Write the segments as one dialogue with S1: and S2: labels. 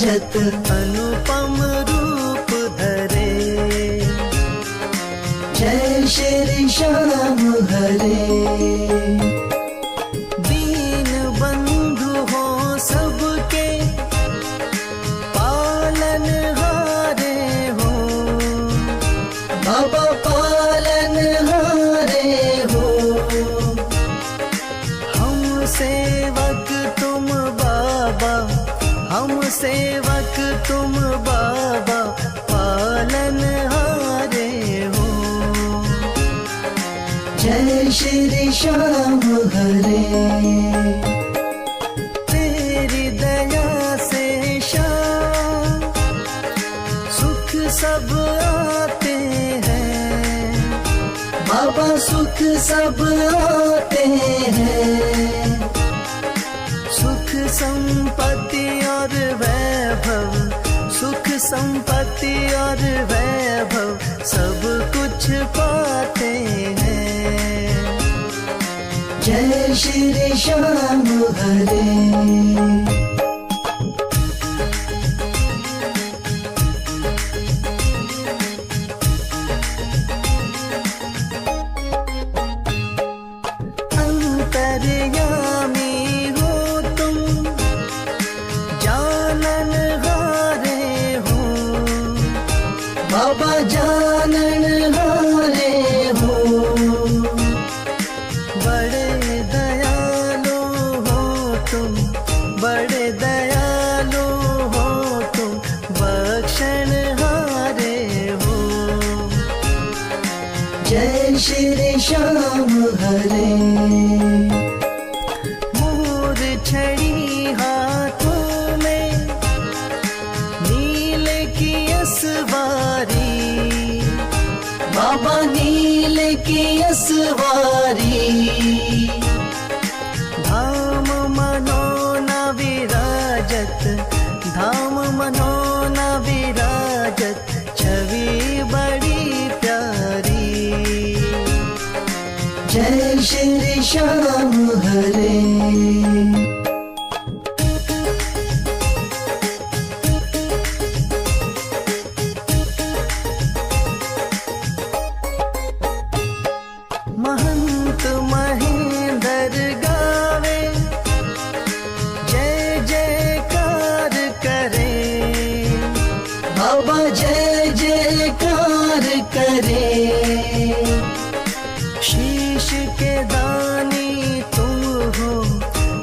S1: विराजत
S2: अनुपम रूप धरे।
S1: जय श्री श्याम हरे।
S2: दीन बंधु हो सबके पालन हारे हो।
S1: बाबा पालन हारे हो।
S2: हम सेवक तुम बाबा, हम सेवक तुम बाबा, पालन हारे हो।
S1: जय श्री श्याम हरे।
S2: तेरी दया से श्याम सुख सब आते हैं।
S1: बाबा सुख सब आते हैं।
S2: सुख संपत्ति और वैभव, सुख संपत्ति और वैभव सब कुछ पाते हैं।
S1: जय श्री श्याम हरे।
S2: अंतर्यामी हो तुम, जानन हारे हो।
S1: बाबा जानन हारे हो।
S2: बड़े दयालु हो तुम, बड़े दयालु हो तुम, बख्शण हारे हो।
S1: जय श्री श्याम हरे।
S2: छड़ी हाथों में नील की असवारी।
S1: बाबा नील की असवारी।
S2: धाम मनोना विराजत, धाम मनोना विराजत, छवि बड़ी प्यारी।
S1: जय श्री श्याम हरे।
S2: महंत महेंद्र गावे जय जयकार करे।
S1: बाबा जय जयकार करे।
S2: शीश के दानी तुम हो,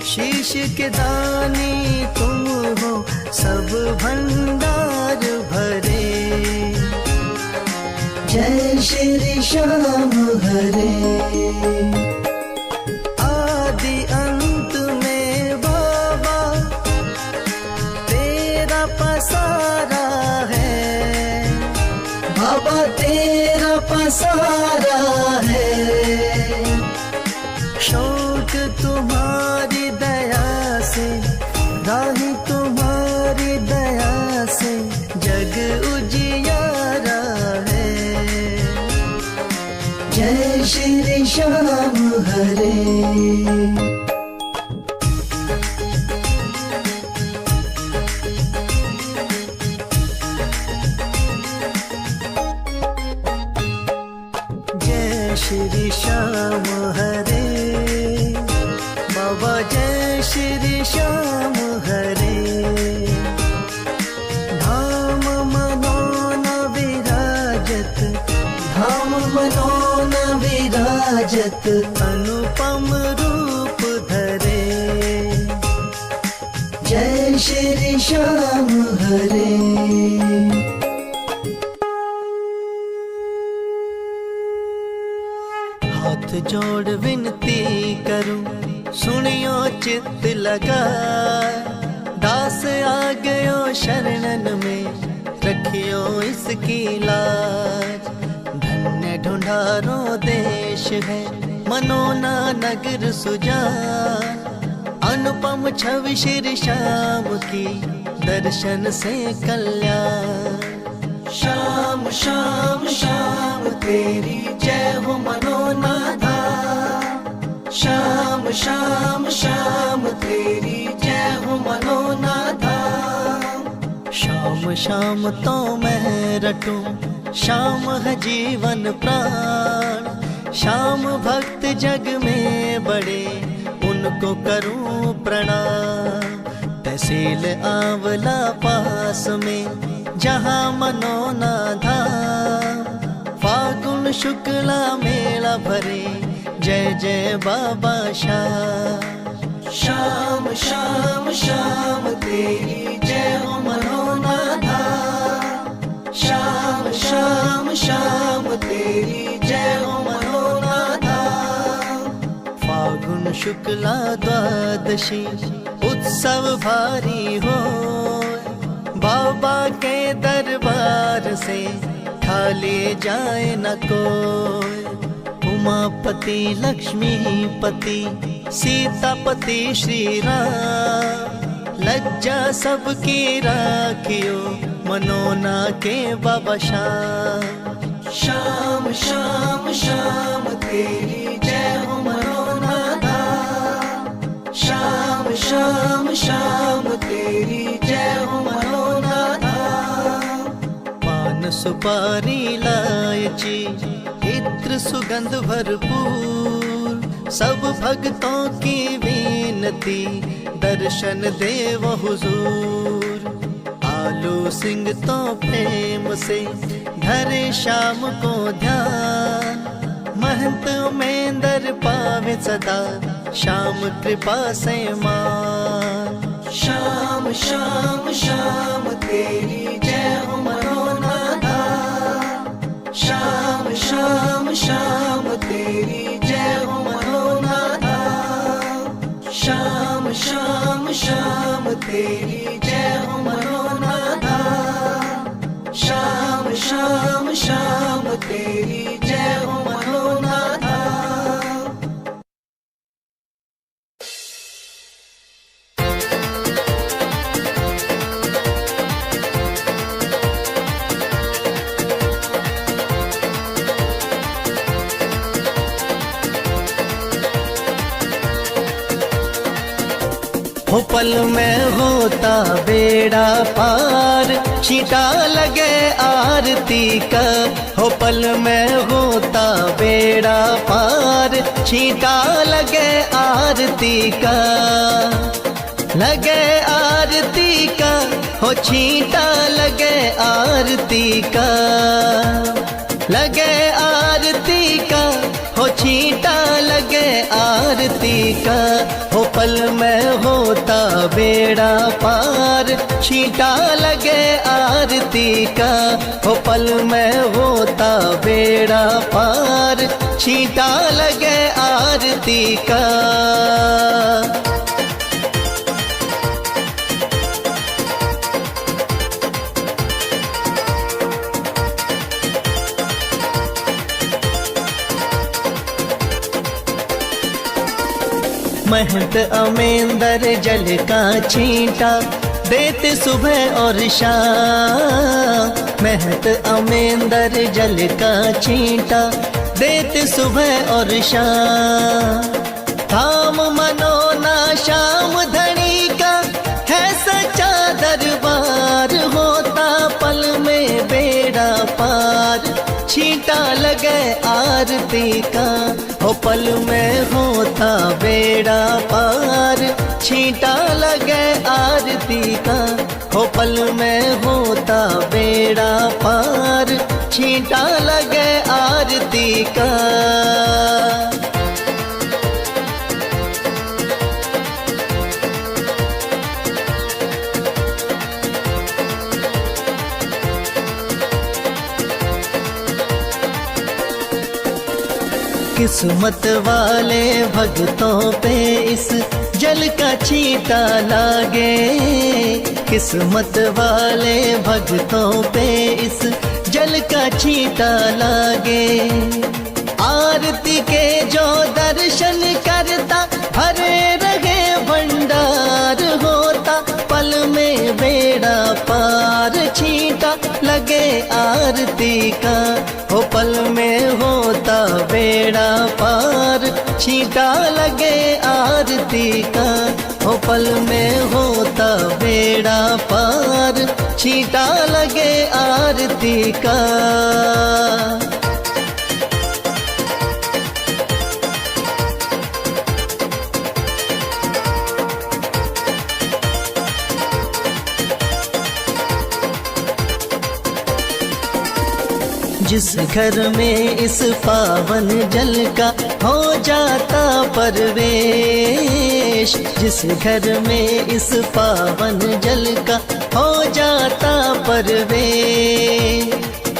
S2: शीश के दानी तुम हो, सब भंडार भरे।
S1: जय श्री श्याम हरे।
S2: आदि अंत में बाबा तेरा पसारा है।
S1: बाबा तेरा पसारा है।
S2: शौक तुम्हारी दया से, राही तुम्हारी दया से, जग उजियारा है।
S1: जय श्री श्याम हरे।
S2: जय श्री श्याम हरे। बाबा जय श्री श्याम हरे। धाम मनोना विराजत,
S1: धाम मनोना विराजत
S2: अनुपम रूप धरे।
S1: जय श्री श्याम हरे।
S2: हाथ जोड़ विनती करूं, सुनियो चित्त लगा। दास आ गयो शरणन में, रखियो इसकी लाज। धन्य ढूंढारो देश है, मनोना नगर सुजान। अनुपम छवि श्री श्याम की, दर्शन से कल्याण।
S1: श्याम श्याम श्याम तेरी जय हो मनोना धाम। श्याम श्याम श्याम तेरी जय हो मनोना धाम।
S2: शाम शाम तो मैं रटूं, शाम है जीवन प्राण। शाम भक्त जग में बड़े, उनको करूं प्रणाम। तहसील आंवला पास में, जहाँ मनोना धाम। फागुन शुक्ला मेला भरे, जय जय बाबा श्याम।
S1: श्याम श्याम श्याम तेरी जय हो मनोना धाम। श्याम श्याम श्याम तेरी जय हो मनोना धाम।
S2: फागुन शुक्ला द्वादशी उत्सव भारी हो, बाबा के दरबार से खाली जाए न कोई। उमापति लक्ष्मीपति सीतापति श्री राम, लज्जा सबकी राखियो मनोना के बाबा श्याम।
S1: श्याम श्याम श्याम तेरी जय हो मनोना धाम। श्याम श्याम श्याम तेरी जय हो मनोना धाम।
S2: पान सुपारी इलायची इत्र सुगंध भरपूर, सब भक्तों की विनती दर्शन देव हुजूर। आलू सिंह तो प्रेम से धरे शाम को ध्यान, महंत उमेंदर पावे सदा श्याम कृपा से मान।
S1: श्याम श्याम श्याम तेरी जय हो मनोना धाम। श्याम श्याम श्याम तेरी जय हो मनोना धाम। श्याम श्याम श्याम तेरी जय हो मनोना धाम। श्याम श्याम श्याम तेरी जय हो मनोना धाम।
S2: हो पल में होता बेड़ा पार, छींटा लगे आरती का। हो पल में होता बेड़ा पार, छींटा लगे आरती का। लगे आरती का, हो छींटा लगे आरती का। लगे आरती का, हो छींटा लगे आरती का। हो पल में होता बेड़ा पार, छींटा लगे आरती का। हो पल में होता बेड़ा पार, छींटा लगे आरती का। महंत अमेंदर जल का छींटा देते सुबह और शाम। महंत अमेंदर जल का छींटा देते सुबह और शाम। धाम मनोना श्याम धनी का है सच्चा दरबार, होता पल में बेड़ा पार, छींटा लगे आरती का। हो पल में होता बेड़ा पार, छींटा लगे आरती का। हो पल में होता बेड़ा पार, छींटा लगे आरती का। किस्मत वाले भक्तों पे इस जल का छींटा लागे। किस्मत वाले भक्तों पे इस जल का छींटा लागे। आरती के जो दर्शन करता भरे रहे भंडार, होता पल में बेड़ा पार, छींटा लगे आरती का। हो पल में होता बेड़ा पार, छींटा लगे आरती का। हो पल में होता बेड़ा पार, छींटा लगे आरती का। जिस घर में इस पावन जल का हो जाता परवेश, जिस घर में इस पावन जल का हो जाता परवेश,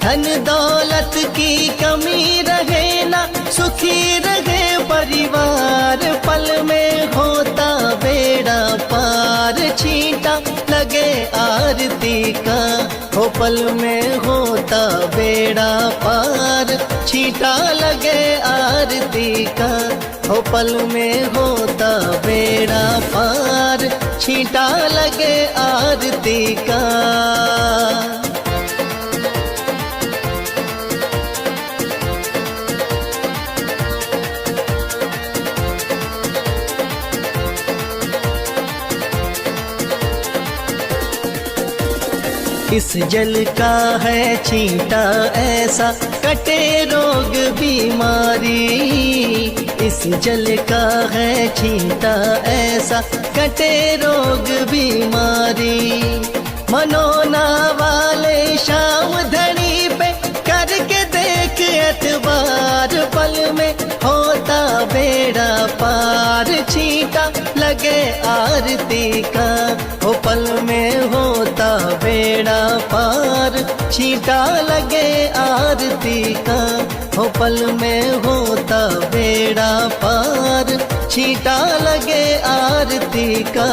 S2: धन दौलत की कमी रहे ना, सुखी रहे परिवार, पल में होता बेड़ा पार। छींटा लगे आरती का, हो पल में होता बेड़ा पार। छींटा लगे आरती का, हो पल में होता बेड़ा पार। छींटा लगे आरती का। इस जल का है छींटा ऐसा, कटे रोग बीमारी। इस जल का है छींटा ऐसा, कटे रोग बीमारी। मनोना वाले शाम धनी पे करके देख एतबार, पल में होता बेड़ा पार। छींटा लगे आरती का, हो पल में होता बेड़ा पार। छींटा लगे आरती का, हो पल में होता बेड़ा पार। छींटा लगे आरती का।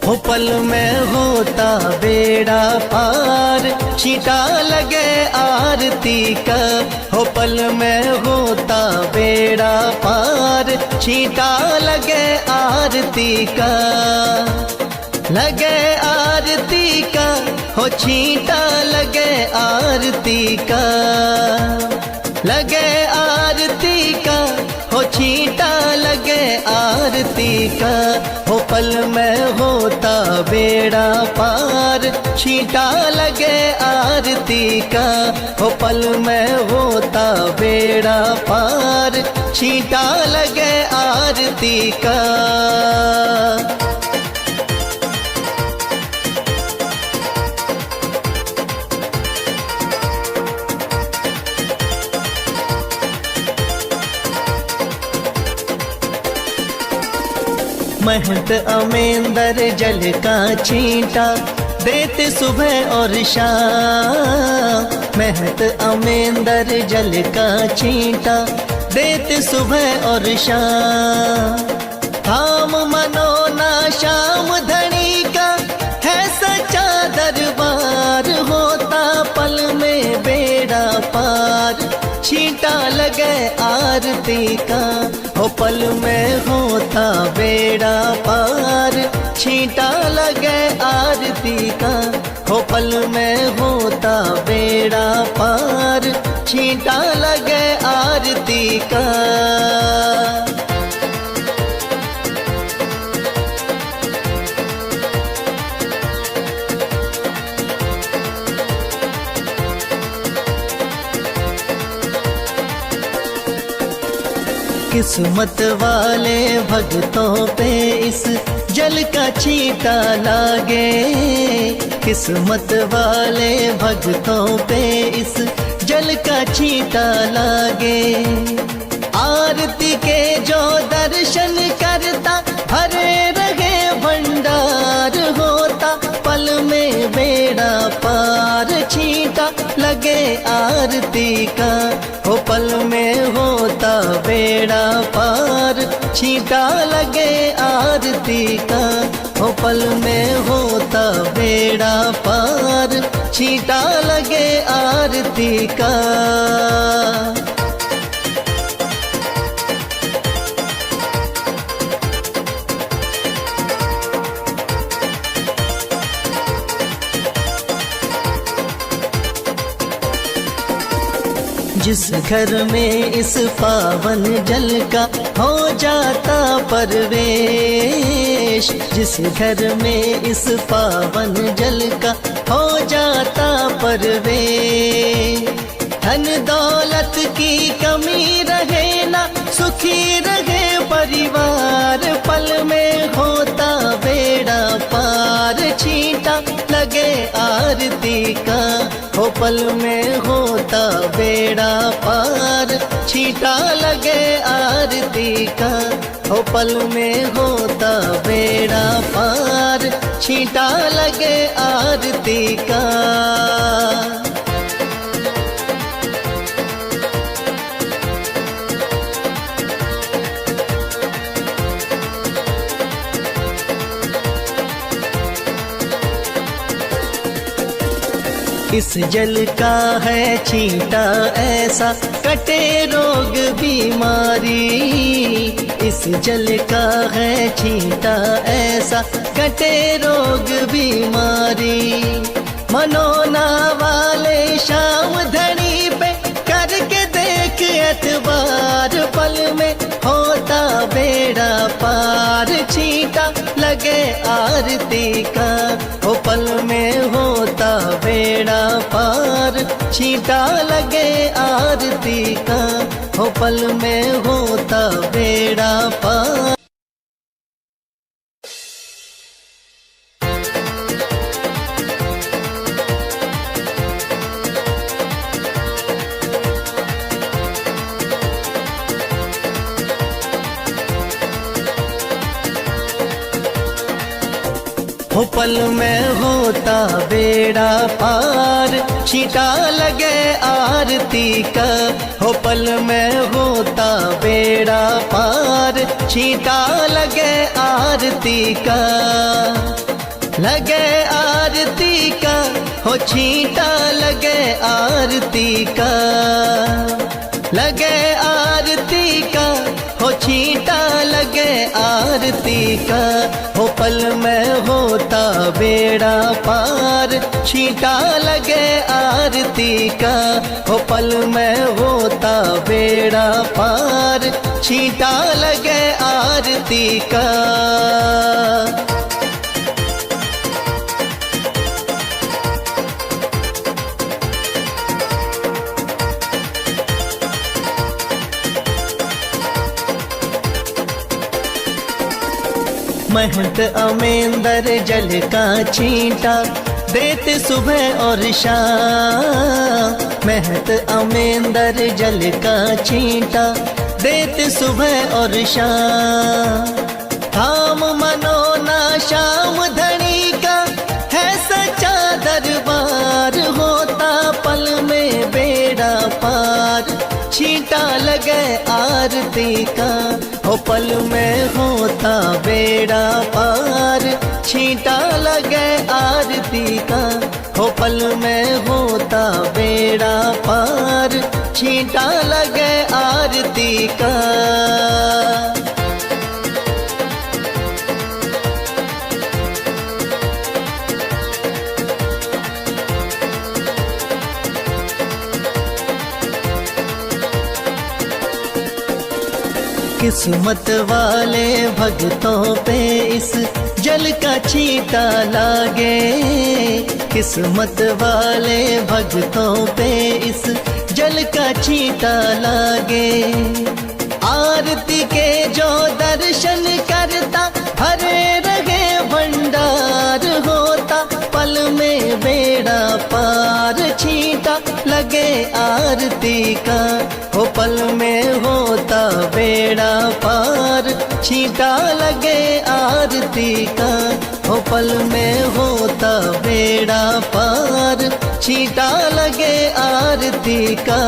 S2: हो पल में होता बेड़ा पार। छींटा लगे आरती का, हो पल में होता बेड़ा पार। छींटा लगे आरती का, लगे आरती का, हो छींटा लगे आरती का। लगे आरती का, हो छींटा लगे आरती का। हो पल में होता बेड़ा पार। छींटा लगे आरती का, हो पल में होता बेड़ा पार। छींटा लगे आरती का। महंत अमेंदर जल का छींटा देते सुबह और शाम। महंत अमेंदर जल का छींटा देते सुबह और शाम। धाम मनोना श्याम धनी का है सच्चा दरबार। होता पल में बेड़ा पार। छींटा लगे आरती का, हो पल में होता बेड़ा पार। छींटा लगे आरती का, हो पल में होता बेड़ा पार। छींटा लगे आरती का। किस्मत वाले भक्तों पे इस जल का छींटा लागे। किस्मत वाले भक्तों पे इस जल का छींटा लागे। आरती के जो दर्शन करता भरे रहे भंडार। होता पल में बेड़ा पार। छींटा लगे आरती का, हो पल में होता बेड़ा पार। छींटा लगे आरती का, हो पल में होता बेड़ा पार। छींटा लगे आरती का। जिस घर में इस पावन जल का हो जाता परवेश, जिस घर में इस पावन जल का हो जाता परवेश, धन दौलत की कमी रहे ना, सुखी रहे परिवार, पल में होता बेड़ा पार, छींटा लगे आरती का, हो पल में होता बेड़ा पार, छींटा लगे आरती का, हो पल में होता बेड़ा पार, छींटा लगे आरती का। इस जल का है छींटा ऐसा, कटे रोग बीमारी, इस जल का है छींटा ऐसा, कटे रोग बीमारी, मनोना वाले शाम धनी पे करके देख एतबार, पल में होता बेड़ा पार, छींटा लगे आरती का, हो पल में होता बेड़ा पार, छींटा लगे आरती का, हो पल में होता बेड़ा पार। हो पल में होता बेड़ा पार, छींटा लगे आरती का, हो पल में होता बेड़ा पार, छींटा लगे आरती का, लगे आरती का, हो छींटा लगे आरती का, लगे आरती का, हो छींटा लगे आरती का, हो पल में होता बेड़ा पार, छींटा लगे आरती का, हो पल में होता बेड़ा पार, छींटा लगे आरती का। महंत अमेंदर जल का छींटा देते सुबह और शाम, महंत अमेंदर जल का छींटा देते सुबह और शाम, धाम मनोना शाम धनी का है सच्चा दरबार, होता पल में बेड़ा पार, छींटा लगे आरती का, हो पल में होता बेड़ा पार, छींटा लगे आरती का, हो पल में होता बेड़ा पार, छींटा लगे आरती का। किस्मत वाले भक्तों पे इस जल का छींटा लागे, किस्मत वाले भक्तों पे इस जल का छींटा लागे, आरती के जो दर्शन करता भरे रहे भंडार, होता पल में बेड़ा पार, छींटा लगे आरती का, हो पल में होता बेड़ा पार, छींटा लगे आरती का, हो पल में होता बेड़ा पार, छींटा लगे आरती का।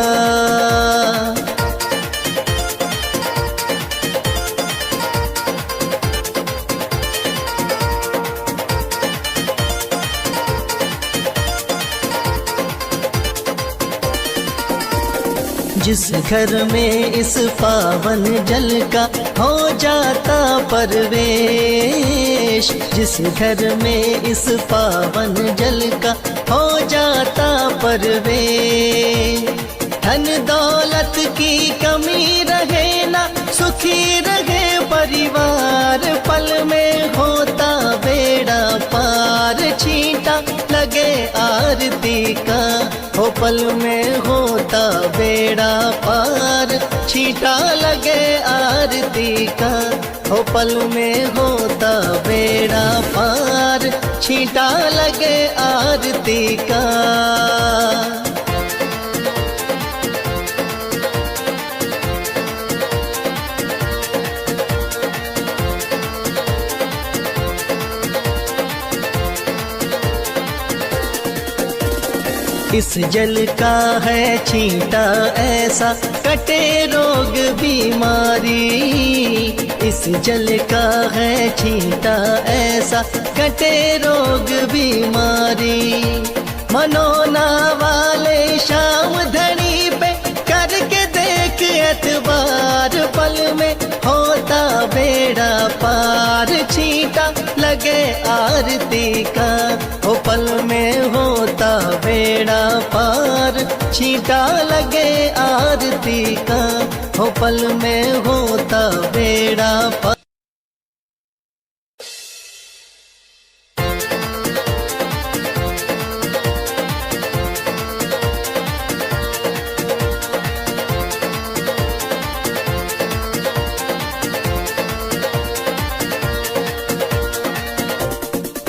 S2: जिस घर में इस पावन जल का हो जाता परवेश, जिस घर में इस पावन जल का हो जाता परवेश, धन दौलत की कमी रहे ना, सुखी रहे परिवार, पल में होता बेड़ा पार, छींटा लगे आरती का, हो पल में होता बेड़ा पार, छींटा लगे आरती का, हो पल में होता बेड़ा पार, छींटा लगे आरती का। इस जल का है छींटा ऐसा, कटे रोग बीमारी, इस जल का है छींटा ऐसा, कटे रोग बीमारी। मनोना वाले शाम धनी पे करके देख एतबार, पल में होता बेड़ा पार, छींटा लगे आरती का, हो पल में होता बेड़ा पार, छींटा लगे आरती का, हो पल में होता बेड़ा पार।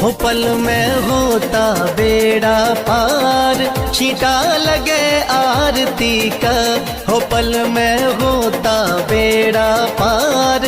S2: हो पल में होता बेड़ा पार, छींटा लगे आरती का, हो पल में होता बेड़ा पार,